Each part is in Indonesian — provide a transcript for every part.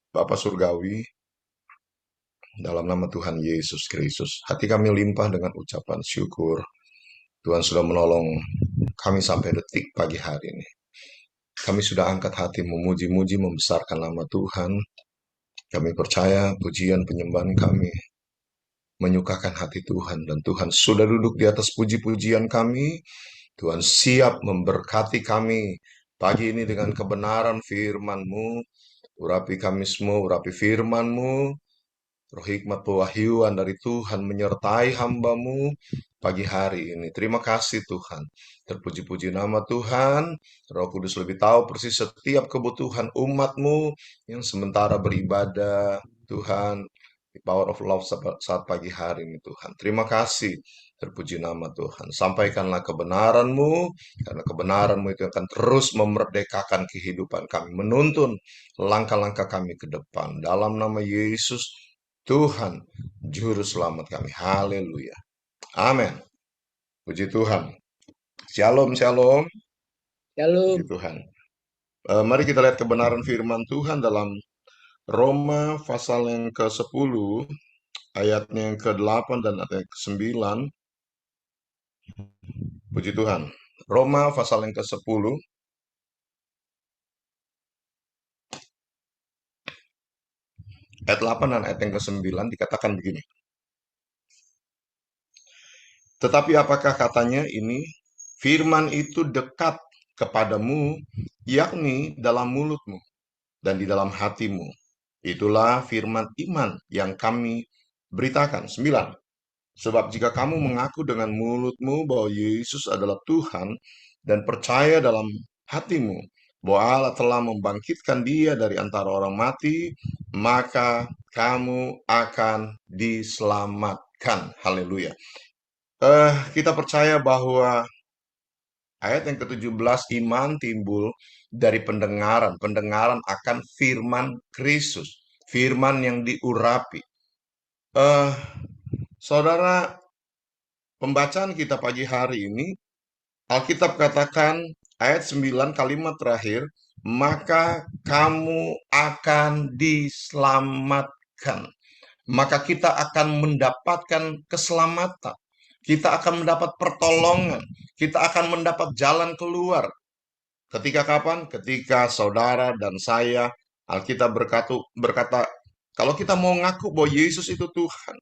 Bapa Surgawi, dalam nama Tuhan Yesus Kristus, hati kami limpah dengan ucapan syukur. Tuhan sudah menolong kami sampai detik pagi hari ini. Kami sudah angkat hati memuji-muji, membesarkan nama Tuhan. Kami percaya pujian penyembahan kami menyukakan hati Tuhan. Dan Tuhan sudah duduk di atas puji-pujian kami. Tuhan siap memberkati kami pagi ini dengan kebenaran firman-Mu. Urapi kami semua, urapi firman-Mu. Roh hikmat pewahyuan dari Tuhan menyertai hamba-Mu pagi hari ini. Terima kasih Tuhan. Terpuji-puji nama Tuhan. Roh Kudus lebih tahu persis setiap kebutuhan umat-Mu yang sementara beribadah. Tuhan, di Power of Love saat pagi hari ini Tuhan. Terima kasih. Terpuji nama Tuhan. Sampaikanlah kebenaran-Mu, karena kebenaran-Mu itu akan terus memerdekakan kehidupan kami. Menuntun langkah-langkah kami ke depan. Dalam nama Yesus, Tuhan, Juru Selamat kami. Haleluya. Amin. Puji Tuhan. Shalom, shalom. Puji Shalom. Tuhan. Mari kita lihat kebenaran firman Tuhan dalam Roma pasal yang ke-10, ayatnya yang ke-8 dan ayat yang ke-9. Puji Tuhan. Roma pasal yang ke-10, ayat 8 dan ayat yang ke-9 dikatakan begini. Tetapi apakah katanya ini? Firman itu dekat kepadamu, yakni dalam mulutmu dan di dalam hatimu. Itulah firman iman yang kami beritakan. 9. Sebab jika kamu mengaku dengan mulutmu bahwa Yesus adalah Tuhan dan percaya dalam hatimu bahwa Allah telah membangkitkan dia dari antara orang mati, maka kamu akan diselamatkan. Haleluya. Kita percaya bahwa ayat yang ke-17, iman timbul dari pendengaran. Pendengaran akan firman Kristus. Firman yang diurapi. Saudara, pembacaan kita pagi hari ini, Alkitab katakan ayat 9 kalimat terakhir, maka kamu akan diselamatkan. Maka kita akan mendapatkan keselamatan. Kita akan mendapat pertolongan. Kita akan mendapat jalan keluar. Ketika kapan? Ketika saudara dan saya, Alkitab berkata, kalau kita mau ngaku bahwa Yesus itu Tuhan,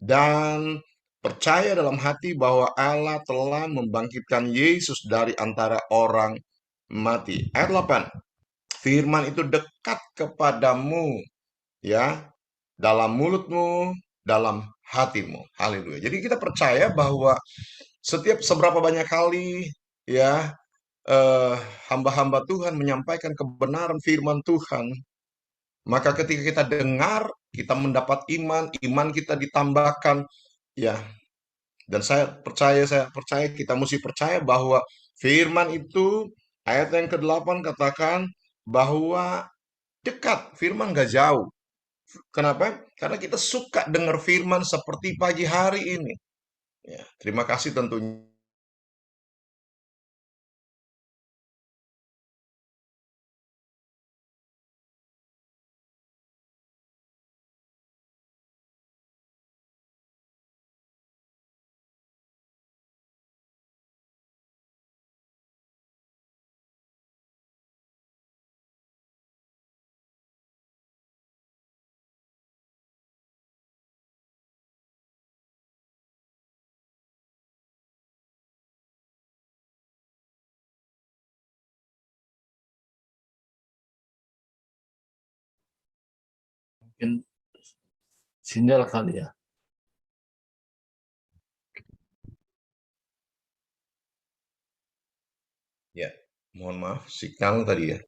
dan percaya dalam hati bahwa Allah telah membangkitkan Yesus dari antara orang mati. Ayat 8, firman itu dekat kepadamu, ya, dalam mulutmu, dalam hatimu. Haleluya. Jadi kita percaya bahwa setiap seberapa banyak kali, ya, hamba-hamba Tuhan menyampaikan kebenaran firman Tuhan, maka ketika kita dengar, kita mendapat iman, iman kita ditambahkan, ya. Dan saya percaya kita mesti percaya bahwa firman itu, ayat yang ke-8 katakan bahwa dekat, firman gak jauh. Kenapa? Karena kita suka dengar firman seperti pagi hari ini. Ya, terima kasih tentunya. Mungkin sinyal kali ya. Ya, mohon maaf, signal tadi ya.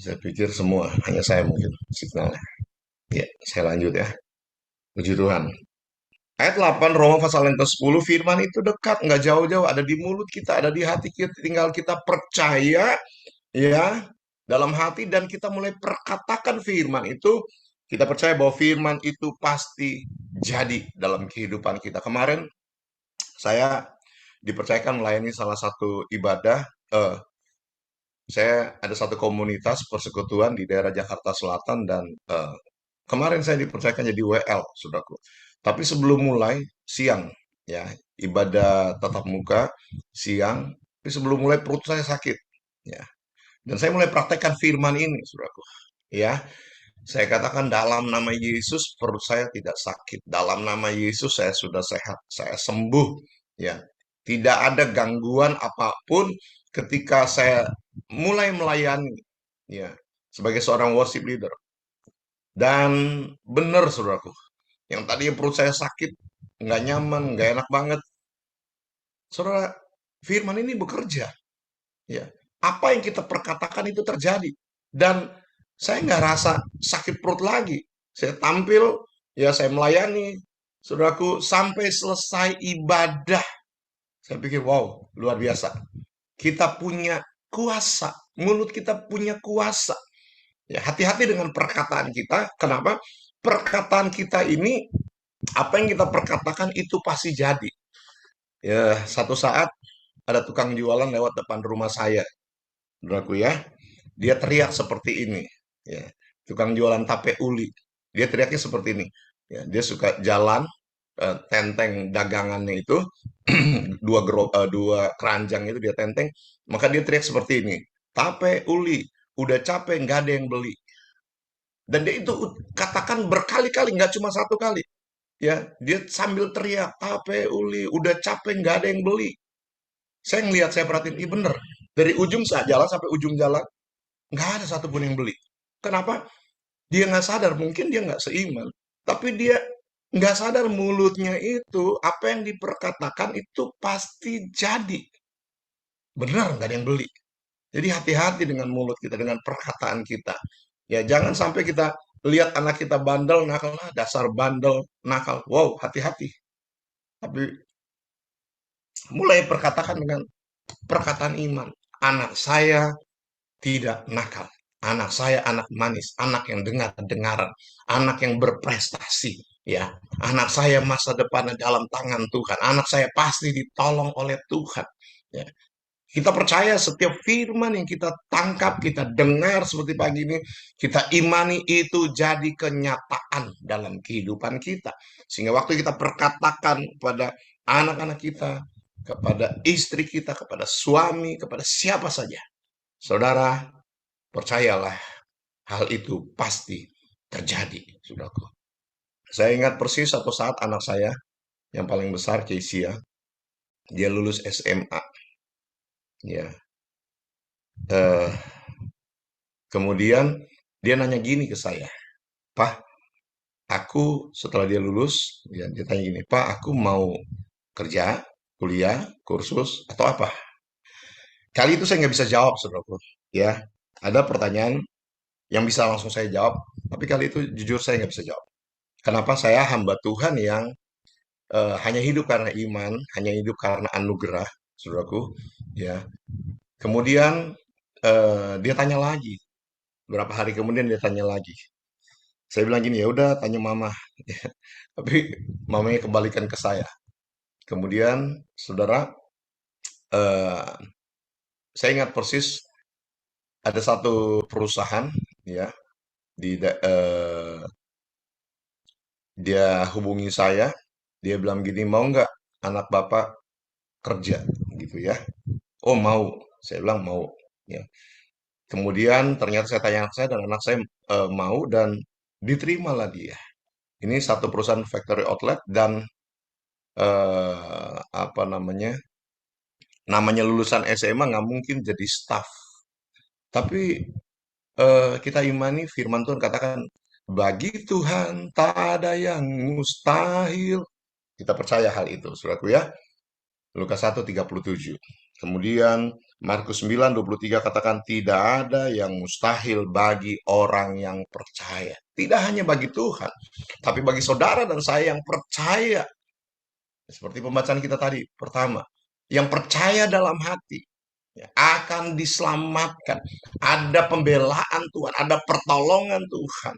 Saya pikir semua, hanya saya mungkin signalnya. Ya, saya lanjut ya. Puji Tuhan. Ayat 8 Roma pasal yang ke-10, firman itu dekat, nggak jauh-jauh, ada di mulut kita, ada di hati kita, tinggal kita percaya, ya, dalam hati, dan kita mulai perkatakan firman itu. Kita percaya bahwa firman itu pasti jadi dalam kehidupan kita. Kemarin saya dipercayakan melayani salah satu ibadah, Saya ada satu komunitas persekutuan di daerah Jakarta Selatan dan kemarin saya dipercayakan jadi WL, saudaraku. Tapi sebelum mulai siang, ya ibadah tatap muka siang. Tapi sebelum mulai perut saya sakit, ya. Dan saya mulai praktekkan firman ini, saudaraku. Ya, saya katakan dalam nama Yesus perut saya tidak sakit. Dalam nama Yesus saya sudah sehat. Saya sembuh. Ya, tidak ada gangguan apapun ketika saya mulai melayani. Ya, sebagai seorang worship leader. Dan benar, saudaraku. Yang tadi perut saya sakit, nggak nyaman, nggak enak banget. Saudara, firman ini bekerja. Ya, apa yang kita perkatakan itu terjadi. Dan saya nggak rasa sakit perut lagi. Saya tampil, ya saya melayani, saudaraku, sampai selesai ibadah. Saya pikir, wow, luar biasa. Kita punya kuasa, mulut kita punya kuasa. Ya, hati-hati dengan perkataan kita. Kenapa? Perkataan kita ini, apa yang kita perkatakan itu pasti jadi. Ya, satu saat ada tukang jualan lewat depan rumah saya, saudaraku ya. Dia teriak seperti ini, ya. Tukang jualan tape uli. Dia teriaknya seperti ini. Ya, dia suka jalan tenteng dagangannya itu dua keranjang itu dia tenteng, maka dia teriak seperti ini. Tape uli, udah capek nggak ada yang beli. Dan dia itu katakan berkali-kali, nggak cuma satu kali. Ya, dia sambil teriak, tape uli, udah capek nggak ada yang beli. Saya ngelihat, saya perhatiin, iya bener. Dari ujung jalan sampai ujung jalan, nggak ada satupun yang beli. Kenapa? Dia nggak sadar, mungkin dia nggak seiman. Tapi dia nggak sadar mulutnya itu, apa yang diperkatakan itu pasti jadi. Benar, nggak ada yang beli. Jadi hati-hati dengan mulut kita, dengan perkataan kita. Ya, jangan sampai kita lihat anak kita bandel, nakal, dasar bandel, nakal. Wow, hati-hati. Tapi mulai perkatakan dengan perkataan iman. Anak saya tidak nakal. Anak saya anak manis, anak yang dengar-dengaran, anak yang berprestasi, ya. Anak saya masa depannya dalam tangan Tuhan. Anak saya pasti ditolong oleh Tuhan. Ya. Kita percaya setiap firman yang kita tangkap, kita dengar seperti pagi ini, kita imani itu jadi kenyataan dalam kehidupan kita. Sehingga waktu kita perkatakan kepada anak-anak kita, kepada istri kita, kepada suami, kepada siapa saja, saudara, percayalah, hal itu pasti terjadi, saudaraku. Saya ingat persis satu saat anak saya yang paling besar, Keisia, dia lulus SMA. Ya, eh, kemudian dia nanya gini ke saya, Pak, aku setelah dia lulus, dia tanya gini, Pak, aku mau kerja, kuliah, kursus, atau apa? Kali itu saya nggak bisa jawab, saudaraku. Ya, ada pertanyaan yang bisa langsung saya jawab, tapi kali itu jujur saya nggak bisa jawab. Kenapa? Saya hamba Tuhan yang hanya hidup karena iman, hanya hidup karena anugerah, saudaraku. Ya. Kemudian dia tanya lagi, beberapa hari kemudian dia tanya lagi. Saya bilang gini, ya udah tanya mama. Tapi mamanya kembalikan ke saya. Kemudian, saudara, eh, saya ingat persis ada satu perusahaan, ya, dia hubungi saya, dia bilang gini, mau nggak anak bapak kerja, gitu ya? Oh mau, saya bilang mau. Ya. Kemudian ternyata saya tanya anak saya dan anak saya mau dan diterimalah dia. Ini satu perusahaan factory outlet dan apa namanya? Namanya lulusan SMA nggak mungkin jadi staff. Tapi kita imani firman Tuhan katakan bagi Tuhan tak ada yang mustahil. Kita percaya hal itu, saudaraku ya. Lukas 1:37. Kemudian Markus 9:23 katakan tidak ada yang mustahil bagi orang yang percaya. Tidak hanya bagi Tuhan, tapi bagi saudara dan saya yang percaya. Seperti pembacaan kita tadi, pertama, yang percaya dalam hati ya, akan diselamatkan. Ada pembelaan Tuhan, ada pertolongan Tuhan.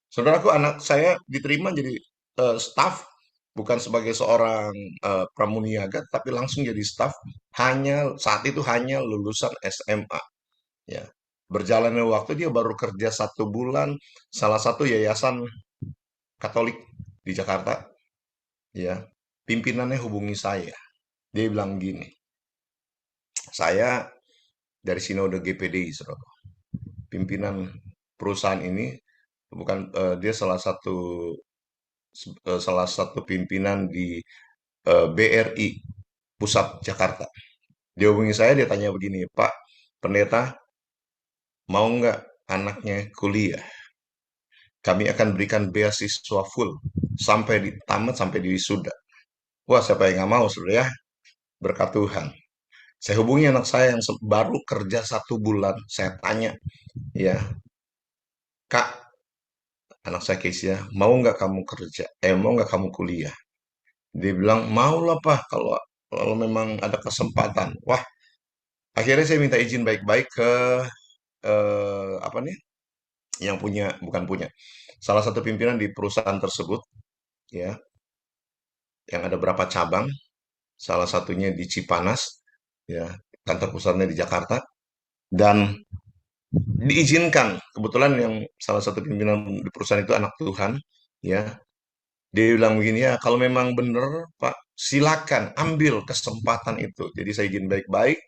Saudaraku, anak saya diterima jadi staf, bukan sebagai seorang pramuniaga, tapi langsung jadi staf. Hanya saat itu hanya lulusan SMA. Ya, berjalannya waktu dia baru kerja 1 bulan, salah satu yayasan Katolik di Jakarta, ya, pimpinannya hubungi saya. Dia bilang gini, saya dari Sinode GPDI, saudara. Pimpinan perusahaan ini bukan dia salah satu pimpinan di BRI Pusat Jakarta. Dia hubungi saya, dia tanya begini, Pak Pendeta, mau nggak anaknya kuliah? Kami akan berikan beasiswa full sampai di tamat sampai di wisuda. Wah, siapa yang nggak mau, saudara ya? Berkat Tuhan. Saya hubungi anak saya yang baru kerja 1 bulan. Saya tanya, ya, Kak, anak saya Keisha, mau nggak kamu kerja? Mau nggak kamu kuliah? Dia bilang, mau lah Pak, kalau memang ada kesempatan. Wah, akhirnya saya minta izin baik-baik ke apa nih? Yang punya, bukan punya, salah satu pimpinan di perusahaan tersebut, ya, yang ada berapa cabang, salah satunya di Cipanas, ya, kantor pusatnya di Jakarta, dan diizinkan. Kebetulan yang salah satu pimpinan di perusahaan itu anak Tuhan, ya. Dia bilang begini, ya, kalau memang benar, Pak, silakan ambil kesempatan itu. Jadi saya izin baik-baik,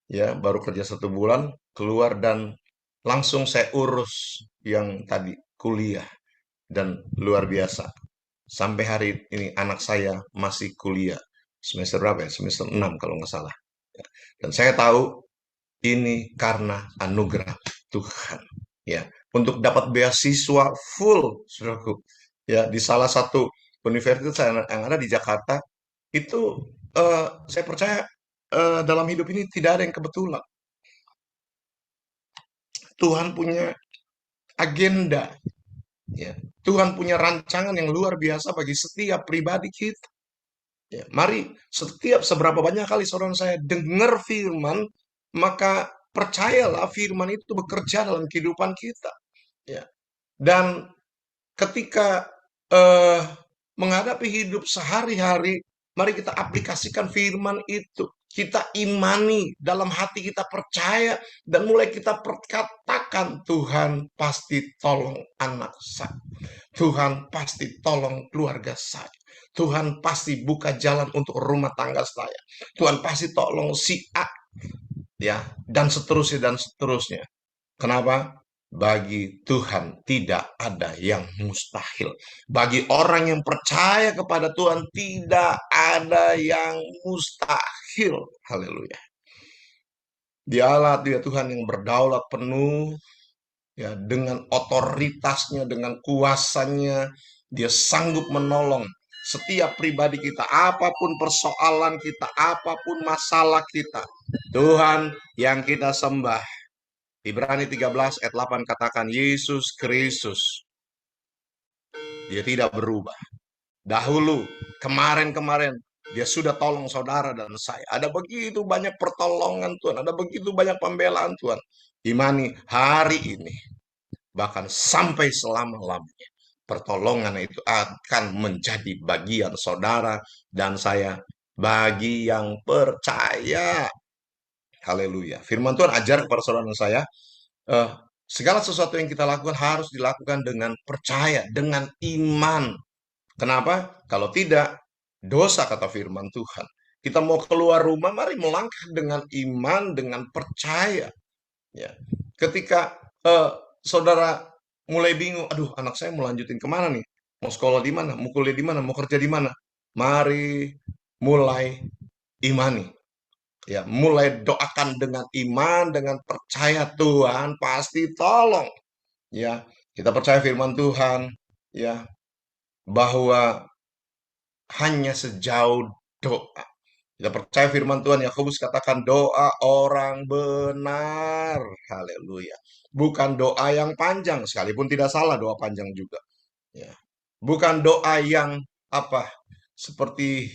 ya, baru kerja 1 bulan, keluar dan langsung saya urus yang tadi kuliah dan luar biasa. Sampai hari ini anak saya masih kuliah. Semester berapa ya? Semester 6 kalau nggak salah. Ya. Dan saya tahu ini karena anugerah Tuhan. Ya, untuk dapat beasiswa full, saudaraku, ya, di salah satu universitas yang ada di Jakarta, itu saya percaya dalam hidup ini tidak ada yang kebetulan. Tuhan punya agenda, ya. Tuhan punya rancangan yang luar biasa bagi setiap pribadi kita. Ya, mari setiap seberapa banyak kali saudara saya dengar firman, maka percayalah firman itu bekerja dalam kehidupan kita. Ya. Dan ketika eh, menghadapi hidup sehari-hari, mari kita aplikasikan firman itu. Kita imani, dalam hati kita percaya, dan mulai kita perkatakan, Tuhan pasti tolong anak saya. Tuhan pasti tolong keluarga saya. Tuhan pasti buka jalan untuk rumah tangga saya. Tuhan pasti tolong si A, ya, dan seterusnya dan seterusnya. Kenapa? Bagi Tuhan tidak ada yang mustahil. Bagi orang yang percaya kepada Tuhan tidak ada yang mustahil. Haleluya. Dialah dia Tuhan yang berdaulat penuh, ya, dengan otoritasnya, dengan kuasanya, dia sanggup menolong setiap pribadi kita, apapun persoalan kita, apapun masalah kita. Tuhan yang kita sembah. Ibrani 13 ayat 8 katakan, Yesus Kristus, dia tidak berubah. Dahulu, kemarin-kemarin, dia sudah tolong saudara dan saya. Ada begitu banyak pertolongan Tuhan, ada begitu banyak pembelaan Tuhan. Imani hari ini, bahkan sampai selama-lamanya, pertolongan itu akan menjadi bagian saudara dan saya bagi yang percaya. Haleluya. Firman Tuhan ajar kepada saudara dan saya, eh, segala sesuatu yang kita lakukan harus dilakukan dengan percaya, dengan iman. Kenapa? Kalau tidak, dosa, kata firman Tuhan. Kita mau keluar rumah, mari melangkah dengan iman, dengan percaya. Ya. Ketika saudara mulai bingung, aduh, anak saya mau lanjutin kemana nih? Mau sekolah di mana? Mau kuliah di mana? Mau kerja di mana? Mari mulai imani. Ya, mulai doakan dengan iman, dengan percaya Tuhan pasti tolong. Ya, kita percaya firman Tuhan, ya, bahwa hanya sejauh doa. Kita percaya firman Tuhan, Yakobus katakan doa orang benar. Haleluya. Bukan doa yang panjang, sekalipun tidak salah doa panjang juga. Ya. Bukan doa yang apa, seperti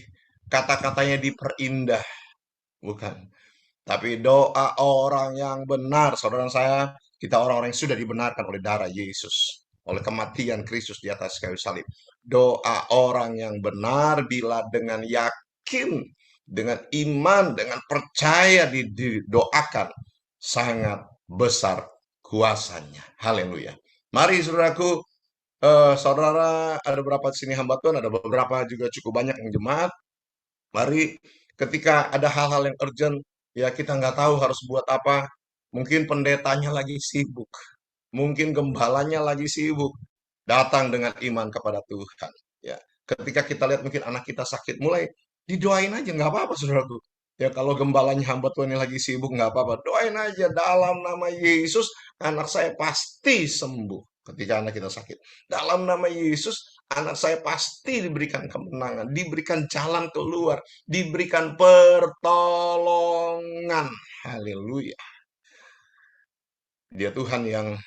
kata-katanya diperindah. Bukan. Tapi doa orang yang benar, saudara saya, kita orang-orang yang sudah dibenarkan oleh darah Yesus, oleh kematian Kristus di atas kayu salib. Doa orang yang benar bila dengan yakin, dengan iman, dengan percaya didoakan, sangat besar kuasanya. Haleluya. Mari saudaraku, saudara, ada berapa di sini hamba Tuhan, ada beberapa juga cukup banyak yang jemaat. Mari ketika ada hal-hal yang urgent, ya kita nggak tahu harus buat apa. Mungkin pendetanya lagi sibuk, mungkin gembalanya lagi sibuk. Datang dengan iman kepada Tuhan. Ya, ketika kita lihat mungkin anak kita sakit, mulai didoain aja, nggak apa-apa, saudaraku. Ya, kalau gembalanya hamba Tuhan yang lagi sibuk, nggak apa-apa. Doain aja, dalam nama Yesus, anak saya pasti sembuh. Ketika anak kita sakit, dalam nama Yesus, anak saya pasti diberikan kemenangan, diberikan jalan keluar, diberikan pertolongan. Haleluya. Dia Tuhan yang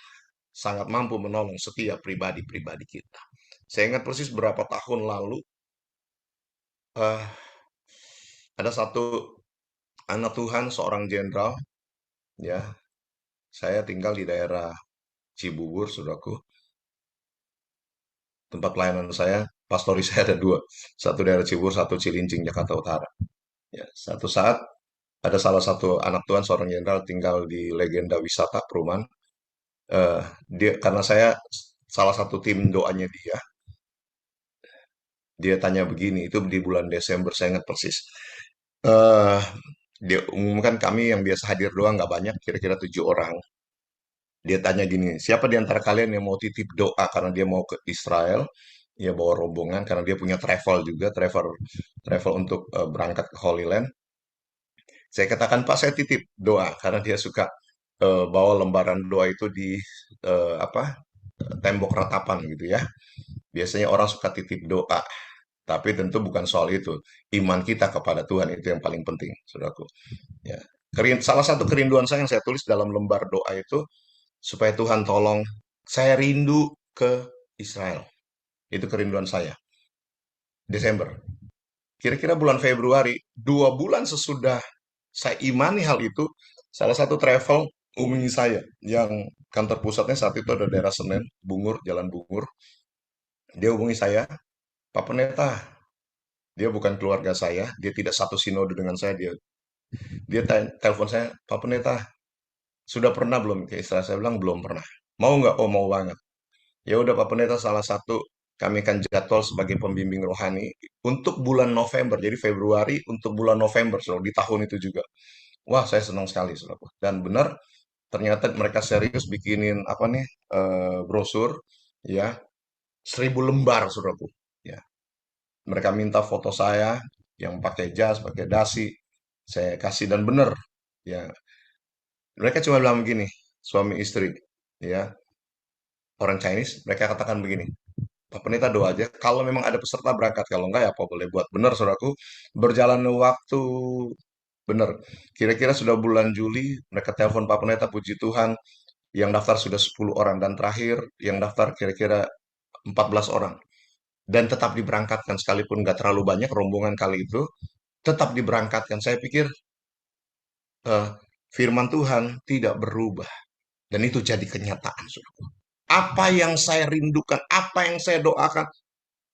sangat mampu menolong setiap pribadi-pribadi kita. Saya ingat persis berapa tahun lalu, eh, ada satu anak Tuhan, seorang jenderal, ya, saya tinggal di daerah Cibubur, saudaraku. Tempat pelayanan saya, pastori saya ada dua. Satu daerah Cibubur, satu Cilincing, Jakarta Utara. Ya, satu saat ada salah satu anak Tuhan, seorang jenderal tinggal di Legenda Wisata Perumahan. Dia karena saya salah satu tim doanya dia, dia tanya begini, itu di bulan Desember, saya ingat persis. Eh, Dia umumkan kami yang biasa hadir doang nggak banyak, kira-kira 7 orang. Dia tanya gini, siapa di antara kalian yang mau titip doa karena dia mau ke Israel? Ya bawa rombongan karena dia punya travel juga, travel travel untuk berangkat ke Holy Land. Saya katakan Pak, saya titip doa karena dia suka bawa lembaran doa itu di apa tembok ratapan gitu ya. Biasanya orang suka titip doa, tapi tentu bukan soal itu. Iman kita kepada Tuhan itu yang paling penting, saudaraku. Ya. Salah satu kerinduan saya yang saya tulis dalam lembar doa itu, supaya Tuhan tolong, saya rindu ke Israel. Itu kerinduan saya. Desember. Kira-kira bulan Februari, 2 bulan sesudah saya imani hal itu, salah satu travel hubungi saya, yang kantor pusatnya saat itu ada daerah Senen, Bungur, Jalan Bungur. Dia hubungi saya, Pak Pendeta, dia bukan keluarga saya, dia tidak satu sinode dengan saya, dia telepon saya, Pak Pendeta, sudah pernah belum ke Israel? Saya bilang belum pernah. Mau nggak? Oh mau banget. Ya udah Pak Pendeta, salah satu kami akan jadwal sebagai pembimbing rohani untuk bulan November. Jadi Februari untuk bulan November, Saudara, di tahun itu juga. Wah, saya senang sekali, Saudara. Dan benar, ternyata mereka serius bikinin apa nih, brosur, ya, 1.000 lembar, Saudaraku. Ya, mereka minta foto saya yang pakai jas, pakai dasi, saya kasih dan benar, ya. Mereka cuma bilang begini, suami istri, ya, orang Chinese, mereka katakan begini, Pak Pendeta doa aja. Kalau memang ada peserta berangkat, kalau enggak ya apa boleh buat. Benar, saudaraku. Berjalan waktu, benar. Kira-kira sudah bulan Juli, mereka telepon Pak Pendeta, puji Tuhan, yang daftar sudah 10 orang. Dan terakhir, yang daftar kira-kira 14 orang. Dan tetap diberangkatkan, sekalipun nggak terlalu banyak rombongan kali itu, tetap diberangkatkan. Saya pikir eh, firman Tuhan tidak berubah. Dan itu jadi kenyataan, saudaraku. Apa yang saya rindukan, apa yang saya doakan,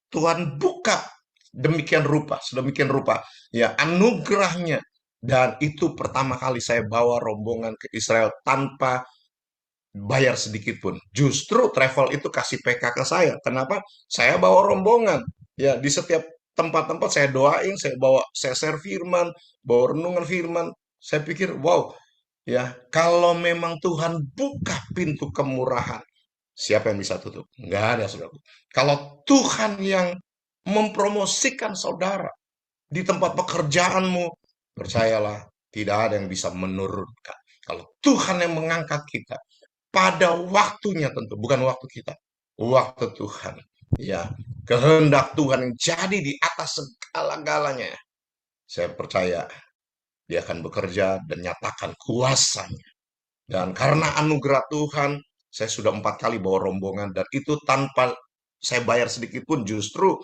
Tuhan buka sedemikian rupa, ya anugerahnya. Dan itu pertama kali saya bawa rombongan ke Israel tanpa bayar sedikit pun. Justru travel itu kasih PK ke saya. Kenapa? Saya bawa rombongan. Ya, di setiap tempat-tempat saya doain, saya share firman, bawa renungan firman. Saya pikir, wow, ya, kalau memang Tuhan buka pintu kemurahan, siapa yang bisa tutup? Enggak ada, saudara. Kalau Tuhan yang mempromosikan saudara di tempat pekerjaanmu, percayalah, tidak ada yang bisa menurunkan. Kalau Tuhan yang mengangkat kita, pada waktunya tentu, bukan waktu kita, waktu Tuhan. Ya, kehendak Tuhan yang jadi di atas segala-galanya. Saya percaya dia akan bekerja dan nyatakan kuasanya. Dan karena anugerah Tuhan, saya sudah 4 kali bawa rombongan, dan itu tanpa saya bayar sedikit pun. Justru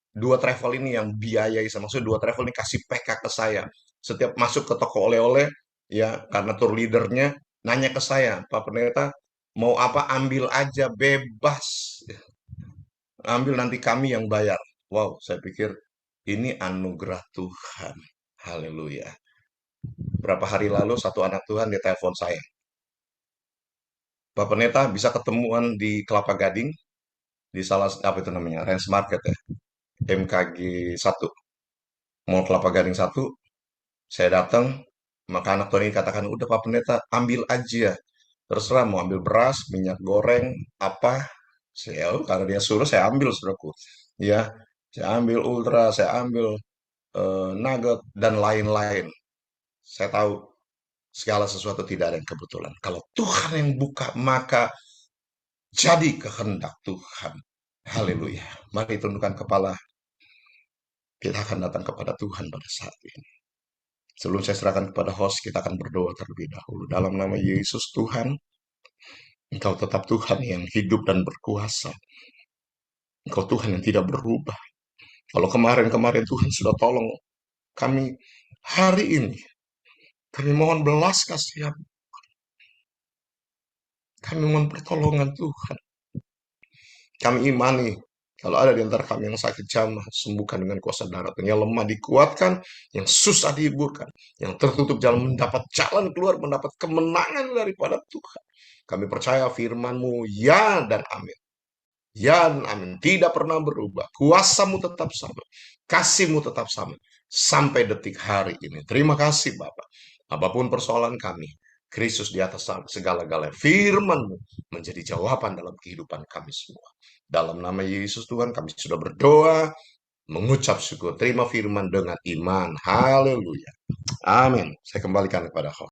dua travel ini yang biayai, sama maksudnya dua travel ini kasih PK ke saya. Setiap masuk ke toko oleh-oleh, ya karena tour leadernya nanya ke saya, Pak Pendeta, mau apa ambil aja, bebas. Ambil, nanti kami yang bayar. Wow, saya pikir ini anugerah Tuhan. Haleluya. Berapa hari lalu satu anak Tuhan dia telepon saya. Pak Pendeta bisa ketemuan di Kelapa Gading, di salah apa itu namanya, Range Market ya, MKG 1, Mall Kelapa Gading 1. Saya datang, maka anak Tuhan ini katakan, udah Pak Pendeta, ambil aja. Terserah mau ambil beras, minyak goreng, apa. Saya, karena dia suruh, saya ambil, saudaraku. Ya, saya ambil ultra, saya ambil nugget, dan lain-lain. Saya tahu segala sesuatu tidak ada yang kebetulan. Kalau Tuhan yang buka, maka jadi kehendak Tuhan. Haleluya. Mari tundukkan kepala. Kita akan datang kepada Tuhan pada saat ini. Sebelum saya serahkan kepada host, kita akan berdoa terlebih dahulu. Dalam nama Yesus Tuhan, Engkau tetap Tuhan yang hidup dan berkuasa. Engkau Tuhan yang tidak berubah. Kalau kemarin-kemarin Tuhan sudah tolong kami hari ini, kami mohon belas kasihan. Kami mohon pertolongan Tuhan. Kami imani, kalau ada di antara kami yang sakit jamah, sembuhkan dengan kuasa darah. Yang lemah dikuatkan, yang susah dihiburkan, yang tertutup jalan mendapat jalan keluar, mendapat kemenangan daripada Tuhan. Kami percaya firman-Mu, ya dan amin. Ya dan amin. Tidak pernah berubah. Kuasa-Mu tetap sama. Kasih-Mu tetap sama. Sampai detik hari ini. Terima kasih Bapak. Apapun persoalan kami, Kristus di atas segala-galanya. Firman-Mu menjadi jawaban dalam kehidupan kami semua. Dalam nama Yesus Tuhan kami sudah berdoa, mengucap syukur. Terima firman dengan iman. Haleluya. Amin. Saya kembalikan kepada